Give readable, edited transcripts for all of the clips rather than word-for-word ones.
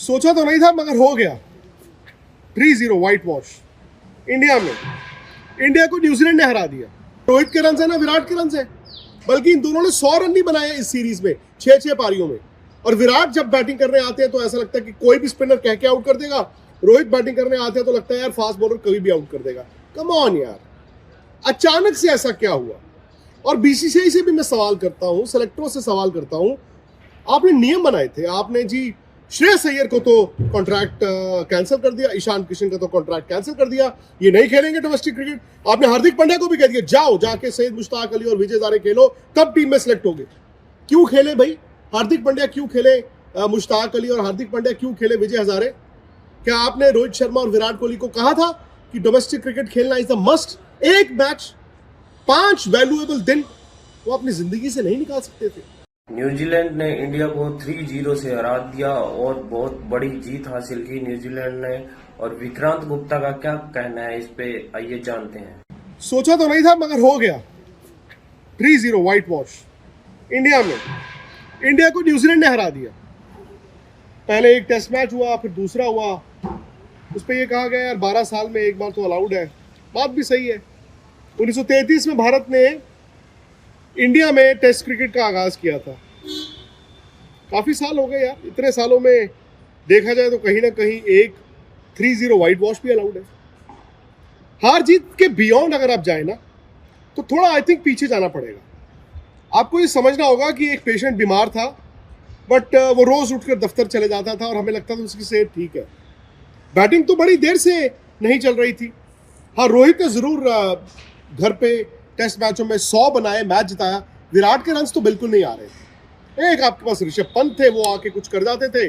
सोचा तो नहीं था मगर हो गया 3-0 व्हाइट वॉश इंडिया में। इंडिया को न्यूजीलैंड ने हरा दिया। रोहित के रन से ना विराट के रन से, बल्कि इन दोनों ने 100 रन नहीं बनाए इस सीरीज में 6-6 पारियों में। और विराट जब बैटिंग करने आते हैं तो ऐसा लगता है कि कोई भी स्पिनर कह के आउट कर देगा। रोहित बैटिंग करने आते हैं तो लगता है यार फास्ट बॉलर कभी भी आउट कर देगा। कम ऑन यार, अचानक से ऐसा क्या हुआ? और बीसीसीआई से भी मैं सवाल करता हूं, सेलेक्टरों से सवाल करता हूं, आपने नियम बनाए थे, आपने जी श्रेयस अय्यर को तो कॉन्ट्रैक्ट कैंसिल कर दिया, ईशान किशन का तो कॉन्ट्रैक्ट कैंसिल कर दिया, ये नहीं खेलेंगे डोमेस्टिक क्रिकेट। आपने हार्दिक पांड्या को भी कह दिया जाओ जाके सैयद मुश्ताक अली और विजय हजारे खेलो, तब टीम में सेलेक्ट होगे। क्यों खेले भाई हार्दिक पांड्या, क्यों खेले मुश्ताक अली और हार्दिक पांड्या क्यों खेले विजय हजारे? क्या आपने रोहित शर्मा और विराट कोहली को कहा था कि डोमेस्टिक क्रिकेट खेलना इज द मस्ट? एक मैच 5 वैल्यूएबल दिन वो अपनी जिंदगी से नहीं निकाल सकते थे। न्यूजीलैंड ने इंडिया को 3-0 से हरा दिया और बहुत बड़ी जीत हासिल की न्यूजीलैंड ने। और विक्रांत गुप्ता का क्या कहना है इस पे, आइए जानते हैं। सोचा तो नहीं था मगर हो गया 3-0 व्हाइट वॉश इंडिया में। इंडिया को न्यूजीलैंड ने हरा दिया। पहले एक टेस्ट मैच हुआ, फिर दूसरा हुआ, उस पर यह कहा गया यार 12 साल में एक बार तो अलाउड है। बात भी सही है। 1933 में भारत ने इंडिया में टेस्ट क्रिकेट का आगाज किया था। काफी साल हो गए यार, इतने सालों में देखा जाए तो कहीं ना कहीं एक 3-0 व्हाइट वॉश भी अलाउड है। हार जीत के बियॉन्ड अगर आप जाए ना तो थोड़ा आई थिंक पीछे जाना पड़ेगा। आपको ये समझना होगा कि एक पेशेंट बीमार था, बट वो रोज उठकर दफ्तर चले जाता था और हमें लगता था उसकी सेहत ठीक है। बैटिंग तो बड़ी देर से नहीं चल रही थी। हाँ, रोहित ने जरूर घर पे टेस्ट मैचों में 100 बनाए, मैच जिताया। विराट के रन्स तो बिल्कुल नहीं आ रहे थे। एक आपके पास ऋषभ पंत थे, वो आके कुछ कर जाते थे,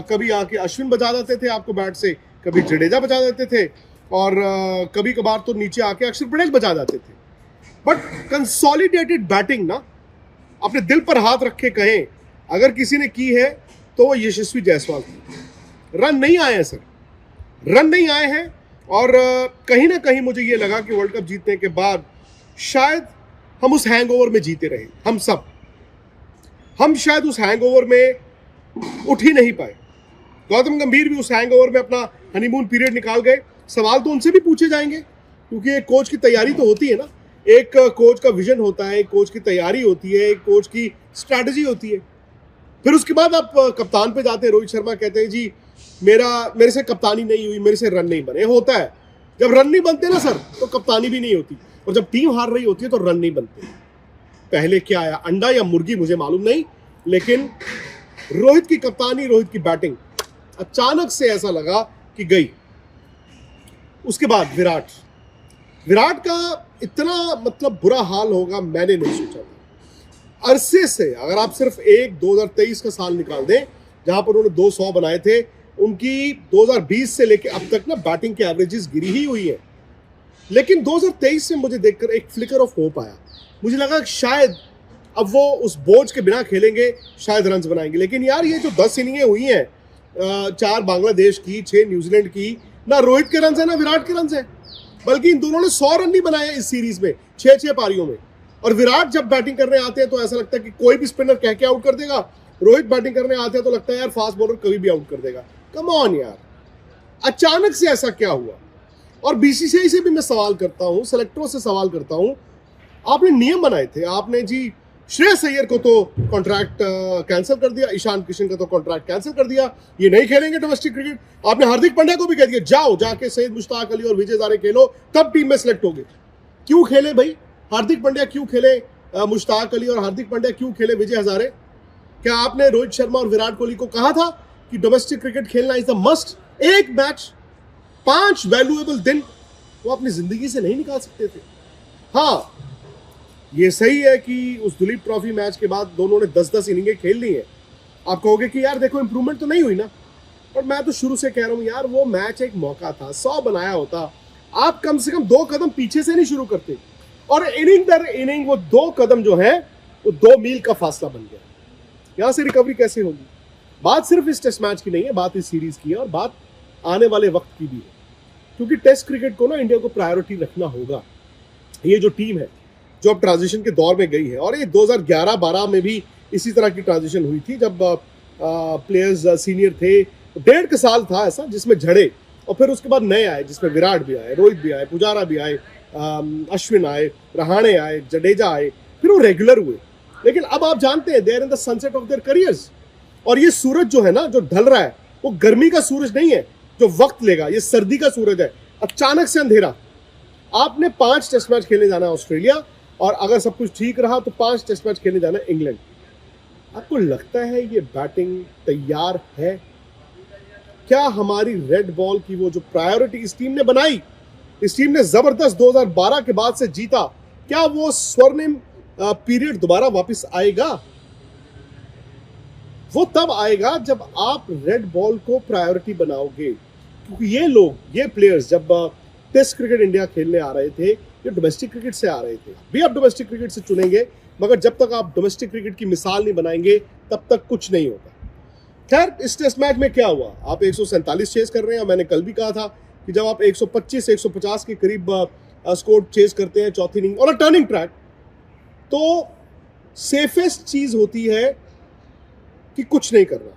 कभी आके अश्विन बजा देते थे आपको बैट से, कभी जडेजा बजा देते थे, और कभी कभार तो नीचे आके अक्षर पटेल बजा जाते थे। बट कंसोलिडेटेड बैटिंग ना, अपने दिल पर हाथ रख के कहें अगर किसी ने की है तो वो यशस्वी जायसवाल थी। रन नहीं आए हैं सर, रन नहीं आए हैं। और कहीं ना कहीं मुझे ये लगा कि वर्ल्ड कप जीतने के बाद शायद हम उस हैंगओवर में जीते रहे। हम शायद उस हैंगओवर में उठ ही नहीं पाए। गौतम गंभीर भी उस हैंगओवर में अपना हनीमून पीरियड निकाल गए। सवाल तो उनसे भी पूछे जाएंगे, क्योंकि एक कोच की तैयारी तो होती है ना, एक कोच का विजन होता है, एक कोच की तैयारी होती है, एक कोच की स्ट्रैटेजी होती है। फिर उसके बाद आप कप्तान पे जाते हैं। रोहित शर्मा कहते हैं जी मेरे से कप्तानी नहीं हुई, मेरे से रन नहीं बने। होता है, जब रन नहीं बनते ना सर तो कप्तानी भी नहीं होती, और जब टीम हार रही होती है तो रन नहीं बनते। पहले क्या आया, अंडा या मुर्गी, मुझे मालूम नहीं, लेकिन रोहित की कप्तानी, रोहित की बैटिंग अचानक से ऐसा लगा कि गई। उसके बाद विराट का इतना मतलब बुरा हाल होगा मैंने नहीं सोचा था। अरसे से अगर आप सिर्फ 2023 का साल निकाल दें जहां पर उन्होंने 200 बनाए थे, उनकी 2020 से लेकर अब तक ना बैटिंग के एवरेजेस गिरी ही हुई है। लेकिन 2023 से मुझे देखकर एक फ्लिकर ऑफ होप आया। मुझे लगा कि शायद अब वो उस बोझ के बिना खेलेंगे, शायद रन्स बनाएंगे। लेकिन यार ये जो 10 इनिंगें हुई हैं, 4 बांग्लादेश की, 6 न्यूजीलैंड की, ना रोहित के रन्स है ना विराट के रन्स है, बल्कि इन दोनों ने 100 रन नहीं बनाए इस सीरीज में 6-6 पारियों में। और विराट जब बैटिंग करने आते हैं तो ऐसा लगता है कि कोई भी स्पिनर कह के आउट कर देगा। रोहित बैटिंग करने आते हैं तो लगता है यार फास्ट बॉलर कभी भी आउट कर देगा। कम ऑन यार, अचानक से ऐसा क्या हुआ? और बीसीसीआई से भी मैं सवाल करता हूं, सेलेक्टरों से सवाल करता हूं, आपने नियम बनाए थे, आपने जी श्रेयस अय्यर को तो कॉन्ट्रैक्ट कैंसिल कर दिया, ईशान किशन का तो कॉन्ट्रैक्ट कैंसिल कर दिया, ये नहीं खेलेंगे डोमेस्टिक क्रिकेट। आपने हार्दिक पांड्या को भी कह दिया जाओ जाके सैयद मुश्ताक अली और विजय हजारे खेलो, तब टीम में सेलेक्ट होगे। क्यों खेले भाई हार्दिक पांड्या, क्यों खेले मुश्ताक अली और हार्दिक पांड्या क्यों खेले विजय हजारे? क्या आपने रोहित शर्मा और विराट कोहली को कहा था कि डोमेस्टिक क्रिकेट खेलना इज द मस्ट? एक मैच 5 वैल्यूएबल दिन वो अपनी जिंदगी से नहीं निकाल सकते थे। हाँ, ये सही है कि उस दुलीप ट्रॉफी मैच के बाद दोनों ने 10-10 इनिंगें खेल ली हैं। आप कहोगे कि यार देखो इंप्रूवमेंट तो नहीं हुई ना, पर मैं तो शुरू से कह रहा हूं यार, वो मैच एक मौका था। 100 बनाया होता, आप कम से कम 2 कदम पीछे से नहीं शुरू करते, और इनिंग दर इनिंग वो 2 कदम जो है वो 2 मील का फासला बन गया। यहां से रिकवरी कैसे होगी? बात सिर्फ इस टेस्ट मैच की नहीं है, बात इस सीरीज की है, और बात आने वाले वक्त की भी है। क्योंकि टेस्ट क्रिकेट को ना इंडिया को प्रायोरिटी रखना होगा। ये जो टीम है जो अब ट्रांजिशन के दौर में गई है, और ये 2011-12 में भी इसी तरह की ट्रांजिशन हुई थी, जब प्लेयर्स सीनियर थे, 1.5 साल था ऐसा जिसमें झड़े, और फिर उसके बाद नए आए जिसमें विराट भी आए, रोहित भी आए, पुजारा भी आए, अश्विन आए, रहाणे आए, जडेजा आए, फिर वो रेगुलर हुए। लेकिन अब आप जानते हैं they are in the sunset of their careers, और ये सूरज जो है ना, जो ढल रहा है, वो गर्मी का सूरज नहीं है जो वक्त लेगा, ये सर्दी का सूरज है, अचानक से अंधेरा। आपने 5 टेस्ट मैच खेलने जाना है ऑस्ट्रेलिया, और अगर सब कुछ ठीक रहा तो 5 टेस्ट मैच खेलने जाना है इंग्लैंड। आपको लगता है ये बैटिंग तैयार है? क्या हमारी रेड बॉल की वो जो प्रायोरिटी इस टीम ने बनाई, इस टीम ने जबरदस्त 2012 के बाद से जीता, क्या वो स्वर्णिम पीरियड दोबारा वापस आएगा? वो तब आएगा जब आप रेड बॉल को प्रायोरिटी बनाओगे। क्योंकि ये लोग, ये प्लेयर्स जब टेस्ट क्रिकेट इंडिया खेलने आ रहे थे, ये डोमेस्टिक क्रिकेट से आ रहे थे, भी आप डोमेस्टिक क्रिकेट से चुनेंगे, मगर जब तक आप डोमेस्टिक क्रिकेट की मिसाल नहीं बनाएंगे तब तक कुछ नहीं होगा। खैर, इस टेस्ट मैच में क्या हुआ, आप 147 चेस कर रहे हैं। मैंने कल भी कहा था कि जब आप 125 से 150 के करीब स्कोर चेस करते हैं चौथी इनिंग और टर्निंग ट्रैक, तो सेफेस्ट चीज होती है कि कुछ नहीं करना,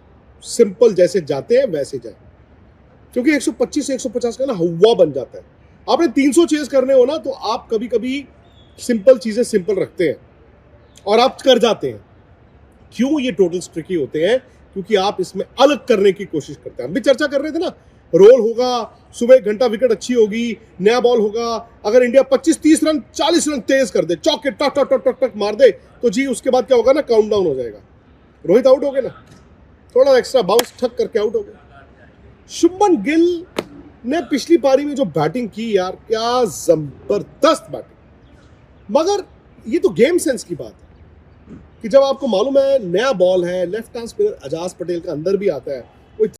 सिंपल जैसे जाते हैं वैसे जाए, क्योंकि 125 से 150 का ना हवा बन जाता है। आपने 300 चेस करने हो ना, तो आप कभी कभी सिंपल चीजें सिंपल रखते हैं और आप कर जाते हैं। क्यों ये टोटल्स ट्रिकी होते हैं? क्योंकि आप इसमें अलग करने की कोशिश करते हैं। हम भी चर्चा कर रहे थे ना, रोल होगा, सुबह 1 घंटा विकेट अच्छी होगी, नया बॉल होगा, अगर इंडिया 25-30 रन 40 रन तेज कर दे, चौके टक टक टक टक टक मार दे, तो जी उसके बाद क्या होगा ना, काउंटडाउन हो जाएगा। रोहित आउट हो गए ना, थोड़ा एक्स्ट्रा बाउंस ठक करके आउट हो गए। शुभमन गिल ने पिछली पारी में जो बैटिंग की यार, क्या जबरदस्त बैटिंग। मगर ये तो गेम सेंस की बात है कि जब आपको मालूम है नया बॉल है, left hand spinner Ajaz Patel का अंदर भी आता है,